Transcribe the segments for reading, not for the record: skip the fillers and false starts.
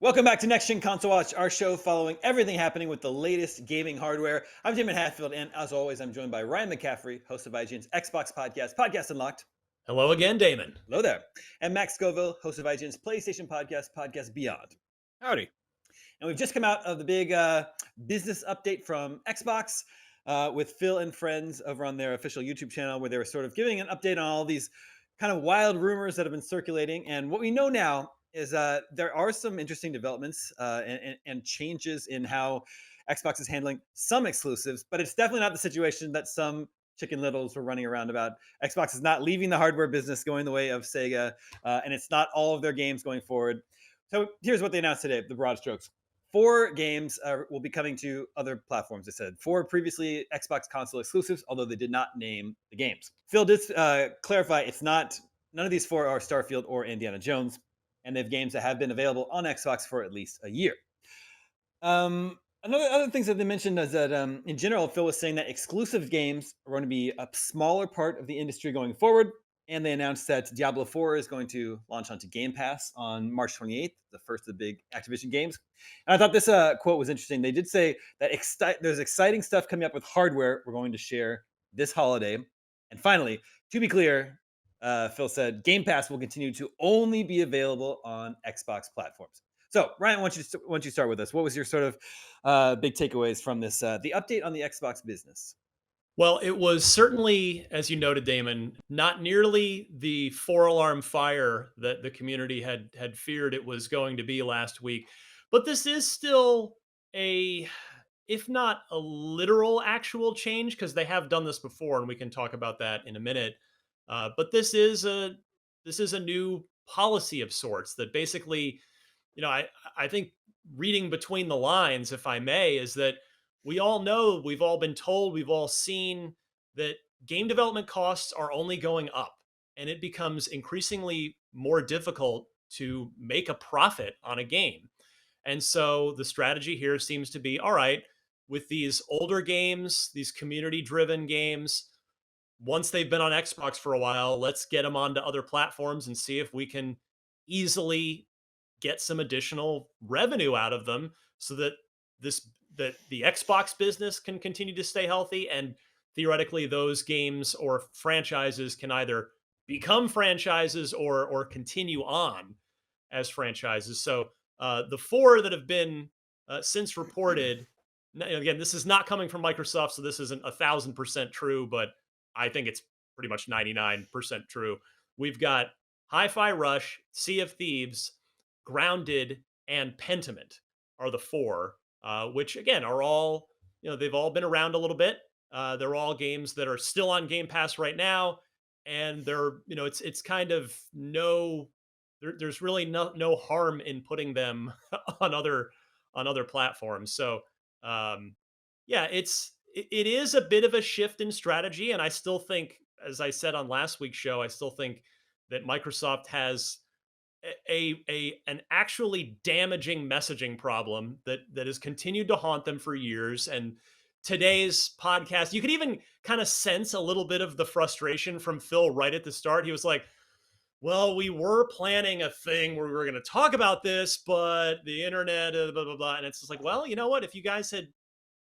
Welcome back to Next Gen Console Watch, our show following everything happening with the latest gaming hardware. I'm Damon Hatfield, and as always, I'm joined by Ryan McCaffrey, host of IGN's Xbox podcast, Podcast Unlocked. Hello again, Daemon. Hello there. And Max Scoville, host of IGN's PlayStation podcast, Podcast Beyond. Howdy. And we've just come out of the big business update from Xbox with Phil and friends over on their official YouTube channel, where they were sort of giving an update on all these kind of wild rumors that have been circulating. And what we know now is there are some interesting developments and changes in how Xbox is handling some exclusives, but it's definitely not the situation that some chicken littles were running around about. Xbox is not leaving the hardware business going the way of Sega, and it's not all of their games going forward. So here's what they announced today, the broad strokes. 4 games will be coming to other platforms, they said. 4 previously Xbox console exclusives, although they did not name the games. Phil did clarify none of these 4 are Starfield or Indiana Jones, and they have games that have been available on Xbox for at least a year. Other things that they mentioned is that in general, Phil was saying that exclusive games are going to be a smaller part of the industry going forward. And they announced that Diablo 4 is going to launch onto Game Pass on March 28th, the first of the big Activision games. And I thought this quote was interesting. They did say that there's exciting stuff coming up with hardware we're going to share this holiday. And finally, to be clear, Phil said Game Pass will continue to only be available on Xbox platforms. So, Ryan, why don't you start with us? What was your sort of big takeaways from this, the update on the Xbox business? Well, it was certainly, as you noted, Damon, not nearly the 4 alarm fire that the community had feared it was going to be last week. But this is still a, if not a literal actual change, because they have done this before, and we can talk about that in a minute. But this is a new policy of sorts that basically, I think reading between the lines, if I may, is that we all know, we've all been told, we've all seen that game development costs are only going up, and it becomes increasingly more difficult to make a profit on a game. And so the strategy here seems to be, all right, with these older games, these community driven games, once they've been on Xbox for a while, let's get them onto other platforms and see if we can easily get some additional revenue out of them so that this that the Xbox business can continue to stay healthy, and theoretically those games or franchises can either become franchises or continue on as franchises. So the 4 that have been since reported, again, this is not coming from Microsoft, so this isn't 1,000% true, but I think it's pretty much 99% true. We've got Hi-Fi Rush, Sea of Thieves, Grounded, and Pentiment are the 4, which again are all, they've all been around a little bit. They're all games that are still on Game Pass right now, and they're, it's kind of there's really no harm in putting them on other platforms. So yeah, it is a bit of a shift in strategy, and I still think, as I said on last week's show, I still think that Microsoft has an actually damaging messaging problem that has continued to haunt them for years. And today's podcast, you could even kind of sense a little bit of the frustration from Phil right at the start. He was like, well, we were planning a thing where we were going to talk about this, but the internet, blah, blah, blah. And it's just like, well, you know what? If you guys had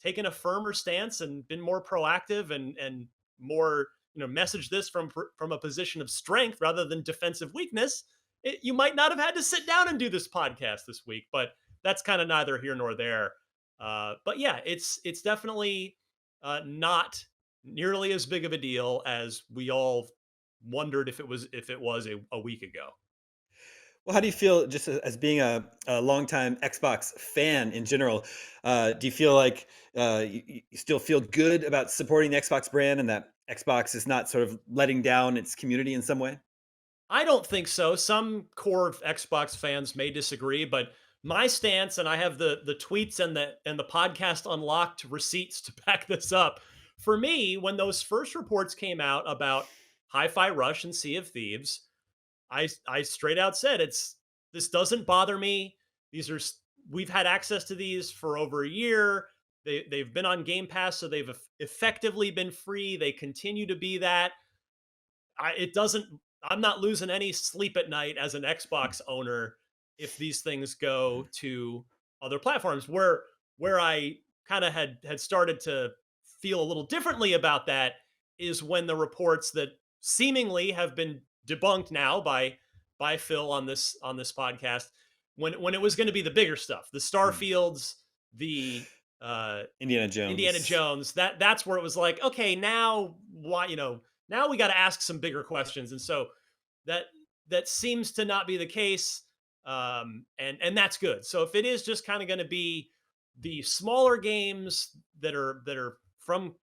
taken a firmer stance and been more proactive and more, message this from a position of strength rather than defensive weakness, you might not have had to sit down and do this podcast this week. But that's kind of neither here nor there. But yeah, it's definitely not nearly as big of a deal as we all wondered if it was a week ago. Well, how do you feel just as being a longtime Xbox fan in general? Do you feel like you still feel good about supporting the Xbox brand and that Xbox is not sort of letting down its community in some way? I don't think so. Some core Xbox fans may disagree, but my stance, and I have the tweets and the podcast unlocked receipts to back this up. For me, when those first reports came out about Hi-Fi Rush and Sea of Thieves, I straight out said, this doesn't bother me. These are We've had access to these for over a year. They've been on Game Pass, so they've effectively been free. They continue to be that. It doesn't. I'm not losing any sleep at night as an Xbox owner if these things go to other platforms. Where I kind of had started to feel a little differently about that is when the reports that seemingly have been debunked now by Phil on this podcast, when it was going to be the bigger stuff, the Mm. Starfields, the uh, Indiana Indiana Jones. Jones. That's where it was like, okay, now why, now we got to ask some bigger questions, and so that that seems to not be the case, and that's good. So if it is just kind of going to be the smaller games that are from,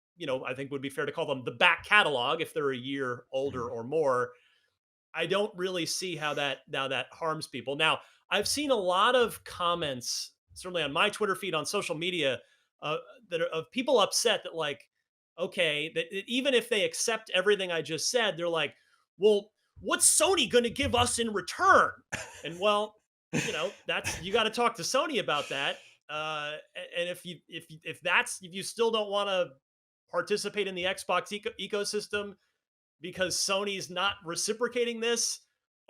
I think would be fair to call them the back catalog if they're a year older Mhm. or more. I don't really see how that harms people. Now, I've seen a lot of comments, certainly on my Twitter feed, on social media, uh, that are of people upset that, like, okay, that even if they accept everything I just said, they're like, well, what's Sony going to give us in return? And well, that's, you got to talk to Sony about that. And if you still don't want to participate in the Xbox ecosystem because Sony's not reciprocating this,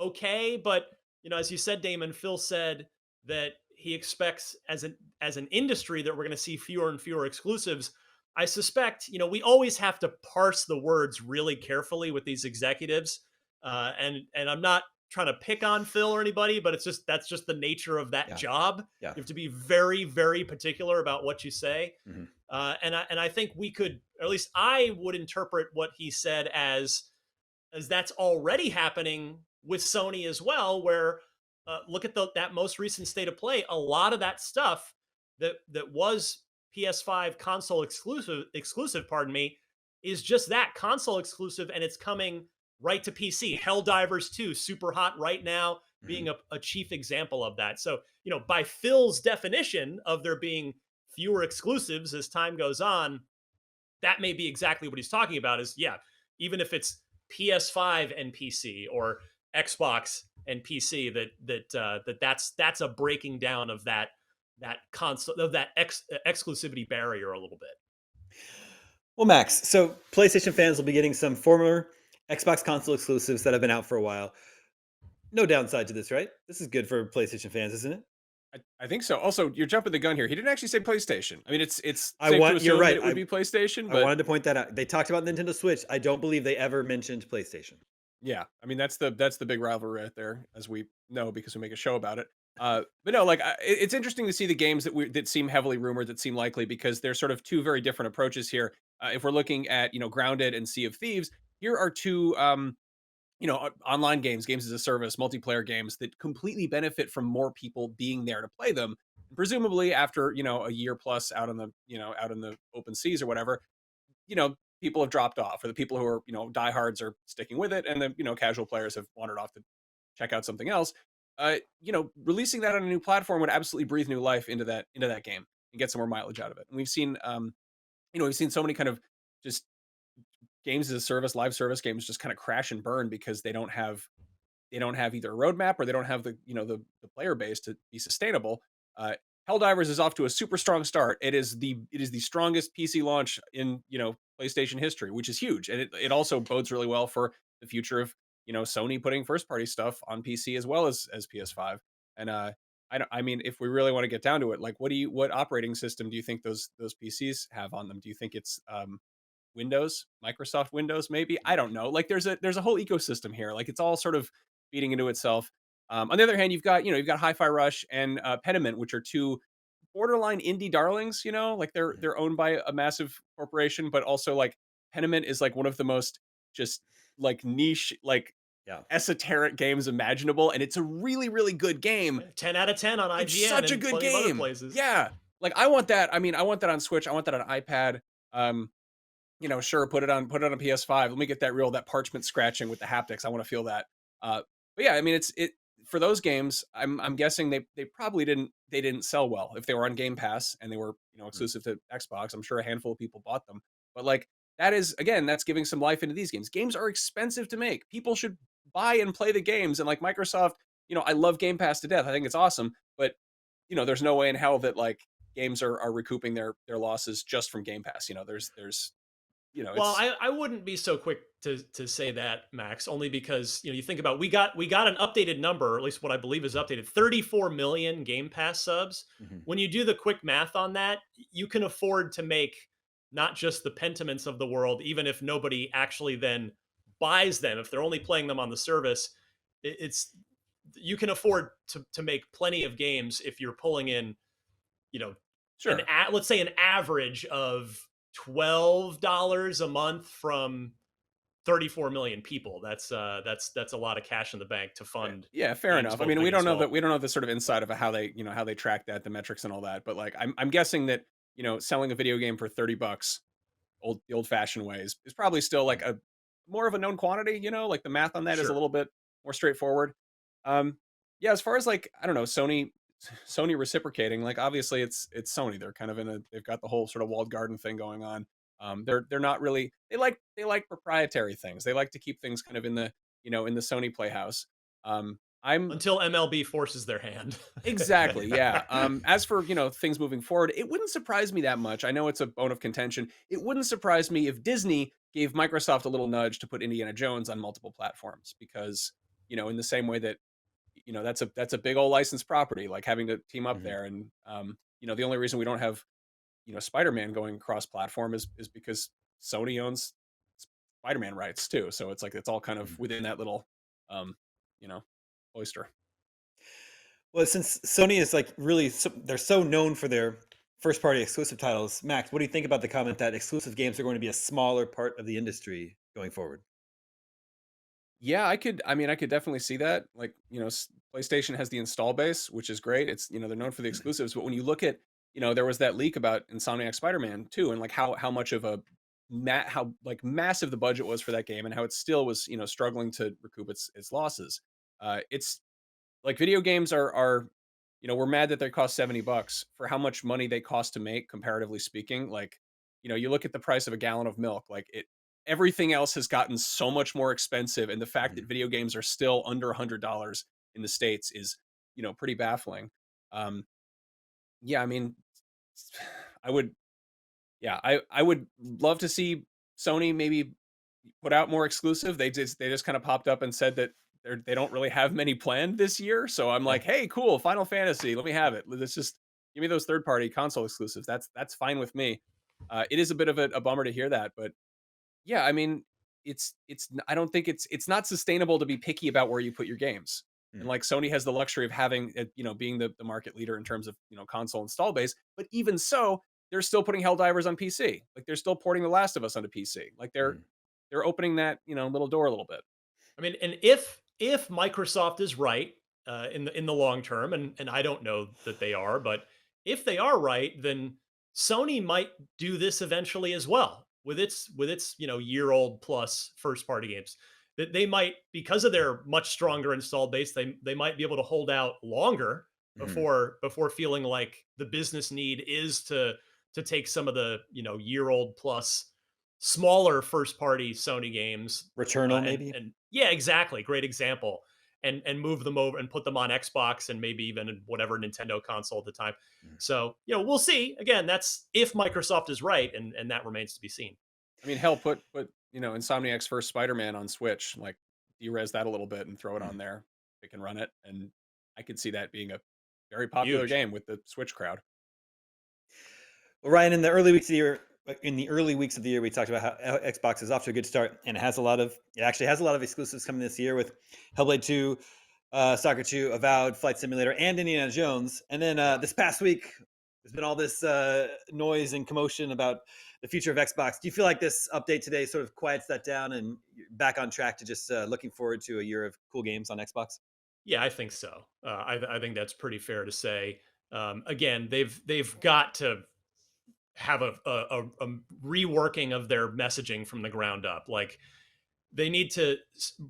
okay. But as you said, Damon, Phil said that he expects as an industry that we're going to see fewer and fewer exclusives. I suspect, we always have to parse the words really carefully with these executives, and I'm not trying to pick on Phil or anybody, but that's just the nature of that Yeah. job. Yeah. You have to be very, very particular about what you say. Mhm. And I think we could, or at least I would interpret what he said as that's already happening with Sony as well. Where look at that most recent state of play. A lot of that stuff that was PS5 console exclusive, pardon me, is just that console exclusive, and it's coming right to PC. Helldivers 2, super hot right now, Mhm. being a chief example of that. So, by Phil's definition of there being fewer exclusives as time goes on, that may be exactly what he's talking about. Is, yeah, even if it's PS5 and PC, or Xbox and PC, that's a breaking down of that console, of that exclusivity barrier a little bit. Well, Max, so PlayStation fans will be getting some former Xbox console exclusives that have been out for a while. No downside to this, right? This is good for PlayStation fans, isn't it? I think so. Also, you're jumping the gun here. He didn't actually say PlayStation. I mean, it's I safe to want you're assume that right. it would be PlayStation, I but wanted to point that out. They talked about Nintendo Switch. I don't believe they ever mentioned PlayStation. yeah, I mean that's the big rivalry right there, as we know because we make a show about it. But no, like it's interesting to see the games that seem heavily rumored, that seem likely, because there's sort of two very different approaches here. If we're looking at Grounded and Sea of Thieves, here are two online games as a service, multiplayer games that completely benefit from more people being there to play them. And presumably, after a year plus out on the out in the open seas or whatever, people have dropped off, or the people who are diehards are sticking with it, and the casual players have wandered off to check out something else. Releasing that on a new platform would absolutely breathe new life into that game and get some more mileage out of it. And we've seen so many kind of just games as a service, live service games just kind of crash and burn because they don't have either a roadmap, or they don't have the player base to be sustainable. Uh, Helldivers is off to a super strong start. It is the strongest PC launch in PlayStation history, which is huge, and it also bodes really well for the future of Sony putting first party stuff on PC as well as PS5. And I mean, if we really want to get down to it, like what operating system do you think those PCs have on them? Do you think it's Windows, Microsoft Windows, maybe? I don't know. Like there's a whole ecosystem here. Like it's all sort of feeding into itself. On the other hand, you've got Hi-Fi Rush and Pediment, which are two borderline indie darlings. Like they're Mhm. they're owned by a massive corporation, but also like Pediment is like one of the most just like niche, like Yeah. esoteric games imaginable, and it's a really really good game. 10 out of 10 on It's IGN such a and good plenty of other game. places. Yeah, like I want that. I mean, I want that on Switch. I want that on iPad. Um, sure, put it on a PS5. Let me get that parchment scratching with the haptics. I want to feel that. But yeah, I mean, it for those games. I'm guessing they probably didn't sell well if they were on Game Pass and they were Mm. exclusive to Xbox. I'm sure a handful of people bought them, but like that is again that's giving some life into these games. Games are expensive to make. People should buy and play the games. And like Microsoft, I love Game Pass to death. I think it's awesome, but there's no way in hell that like games are recouping their losses just from Game Pass. There's Well, it's I wouldn't be so quick to say that, Max, only because you think about we got an updated number, or at least what I believe is updated, 34 million Game Pass subs. Mhm. When you do the quick math on that, you can afford to make not just the Pentiments of the world, even if nobody actually then buys them, if they're only playing them on the service, it's you can afford to make plenty of games if you're pulling in, you know, sure. let's say an average of $12 a month from 34 million people. That's a lot of cash in the bank to fund Yeah, fair games enough. I both mean, big and small. we don't know the sort of inside of how they, how they track that, the metrics and all that. But like, I'm guessing that selling a video game for $30, the old fashioned way is probably still like Mhm. a more of a known quantity. Like the math on that is a Sure. little bit more straightforward. Um, yeah, as far as like I don't know, Sony reciprocating, like obviously it's Sony. They're kind of they've got the whole sort of walled garden thing going on. They're not really they like proprietary things. They like to keep things kind of in the in the Sony playhouse. I'm Until MLB forces their hand. exactly, yeah. As for things moving forward, it wouldn't surprise me that much. I know it's a bone of contention. It wouldn't surprise me if Disney gave Microsoft a little nudge to put Indiana Jones on multiple platforms because in the same way that that's a big old licensed property, like having to team up Mhm. there. And the only reason we don't have Spider-Man going cross platform is because Sony owns Spider-Man rights too. So it's like it's all kind of Mhm. within that little um, you know, oyster. Well, since Sony is like really, they're so known for their first party exclusive titles, Max, what do you think about the comment that exclusive games are going to be a smaller part of the industry going forward? Yeah, I could definitely see that. Like, PlayStation has the install base, which is great. It's, they're known for the exclusives, but when you look at, there was that leak about Insomniac Spider-Man too, and like how much of a how like massive the budget was for that game and how it still was, struggling to recoup its losses. It's like video games are we're mad that they cost $70 for how much money they cost to make, comparatively speaking. Like, you look at the price of a gallon of milk, like everything else has gotten so much more expensive. And the fact that Mhm. video games are still under $100 in the States is, pretty baffling. Um, yeah, I mean, I would, yeah, I would love to see Sony maybe put out more exclusive. They just kind of popped up and said that they don't really have many planned this year. So I'm Yeah. like, hey, cool, Final Fantasy, let me have it. Let's just give me those third party console exclusives. That's fine with me. It is a bit of a bummer to hear that, but yeah, I mean, I don't think it's not sustainable to be picky about where you put your games. And Mm. like Sony has the luxury of having it, being the market leader in terms of console install base. But even so, they're still putting Helldivers on PC. Like they're still porting The Last of Us onto PC. Like Mhm. they're opening that little door a little bit. I mean, and if Microsoft is right in the long term, and I don't know that they are, but if they are right, then Sony might do this eventually as well with its year old plus first party games. That they might, because of their much stronger installed base, they might be able to hold out longer Mhm. before feeling like the business need is to take some of the year old plus smaller first party Sony games, Returnal, and maybe. yeah, exactly, great example, and move them over and put them on Xbox and maybe even in whatever Nintendo console at the time. Mhm. So we'll see. Again, that's if Microsoft is right, and that remains to be seen. I mean, hell, put Insomniac's first Spider-Man on Switch, like derez that a little bit and throw it Mhm. on there. They can run it, and I could see that being a very popular Huge. game with the Switch crowd. Well, Ryan, in the early weeks of the year, we talked about how Xbox is off to a good start, and it actually has a lot of exclusives coming this year with Hellblade 2, Soccer 2, Avowed, Flight Simulator, and Indiana Jones. And then this past week, there's been all this noise and commotion about the future of Xbox. Do you feel like this update today sort of quiets that down and you're back on track to just looking forward to a year of cool games on Xbox? Yeah, I think so. I think that's pretty fair to say. Again, they've got to have a reworking of their messaging from the ground up. Like they need to,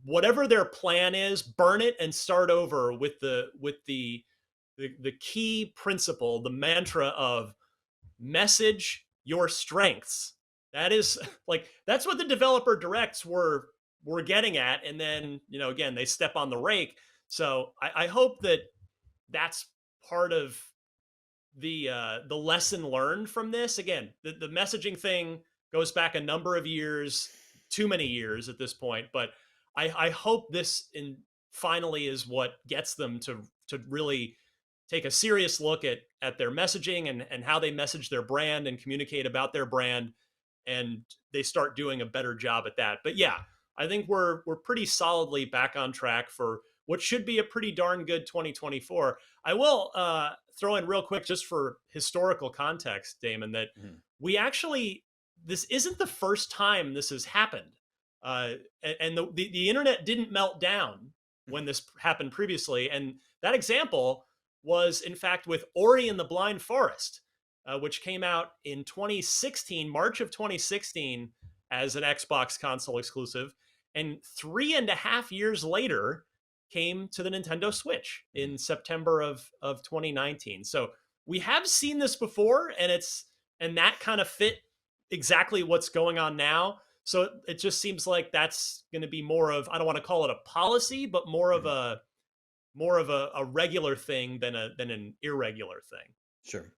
whatever their plan is, burn it and start over with the key principle, the mantra of message your strengths. That is like that's what the developer directs were getting at, and then again they step on the rake. So I hope that that's part of the lesson learned from this. Again, the messaging thing goes back a number of years, too many years at this point. But I hope this finally is what gets them to really take a serious look at their messaging and how they message their brand and communicate about their brand, and they start doing a better job at that. But yeah, I think we're pretty solidly back on track for what should be a pretty darn good 2024. I will throw in real quick, just for historical context, Damon, that we actually, this isn't the first time this has happened. And the internet didn't melt down when this happened previously. And that example was, in fact, with Ori and the Blind Forest, which came out in 2016, March of 2016, as an Xbox console exclusive. And 3.5 years later, came to the Nintendo Switch in September of 2019. So we have seen this before, and that kind of fit exactly what's going on now. So it just seems like that's going to be more of, I don't want to call it a policy, but more of a regular thing than an irregular thing. Sure.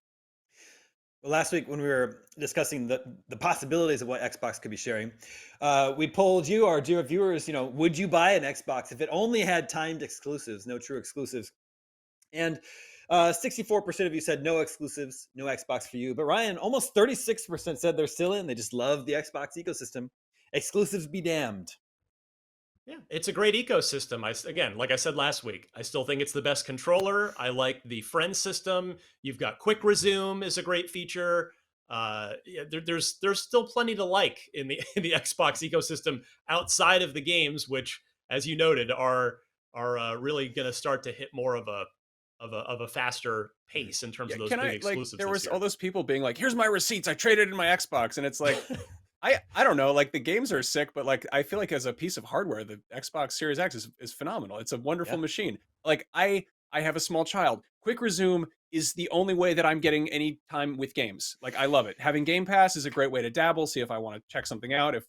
Well, last week when we were discussing the possibilities of what Xbox could be sharing, we polled you, our dear viewers, would you buy an Xbox if it only had timed exclusives, no true exclusives? And 64% of you said no exclusives, no Xbox for you. But Ryan, almost 36% said they're still in. They just love the Xbox ecosystem. Exclusives be damned. Yeah, it's a great ecosystem. Again, like I said last week, I still think it's the best controller. I like the friend system. You've got quick resume is a great feature. There's still plenty to like in the Xbox ecosystem outside of the games, which, as you noted, are really going to start to hit more of a faster pace in terms of those big exclusives. There was all those people being like, "Here's my receipts. I traded in my Xbox," and it's like. I don't know, like the games are sick, but like I feel like as a piece of hardware, the Xbox Series X is phenomenal. It's a wonderful machine. Like I have a small child. Quick resume is the only way that I'm getting any time with games. Like I love it. Having Game Pass is a great way to dabble, see if I want to check something out, if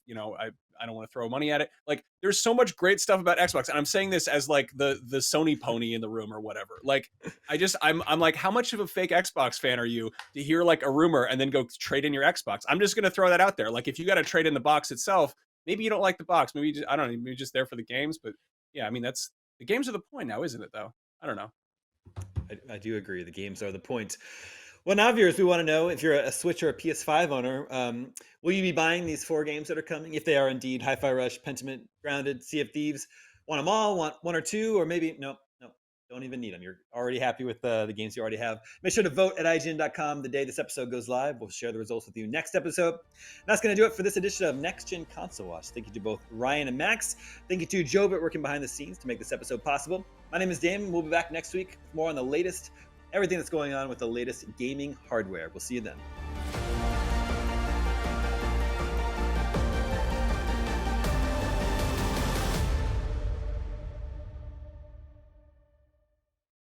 I don't want to throw money at it. Like there's so much great stuff about Xbox, and I'm saying this as like the Sony pony in the room or whatever. Like I'm like, how much of a fake Xbox fan are you to hear like a rumor and then go trade in your Xbox? I'm just gonna throw that out there. Like if you got to trade in the box itself, maybe you don't like the box, maybe I don't know, maybe just there for the games. But yeah, I mean that's the games are the point now, isn't it? Though I don't know. I do agree. The games are the point. Well, now, viewers, we want to know if you're a Switch or a PS5 owner, will you be buying these 4 games that are coming? If they are indeed Hi-Fi Rush, Pentiment, Grounded, Sea of Thieves, want them all, want 1 or 2, or maybe no, don't even need them. You're already happy with the games you already have. Make sure to vote at IGN.com the day this episode goes live. We'll share the results with you next episode. And that's going to do it for this edition of Next Gen Console Watch. Thank you to both Ryan and Max. Thank you to Jobit working behind the scenes to make this episode possible. My name is Daemon. We'll be back next week with more on the latest, everything that's going on with the latest gaming hardware. We'll see you then.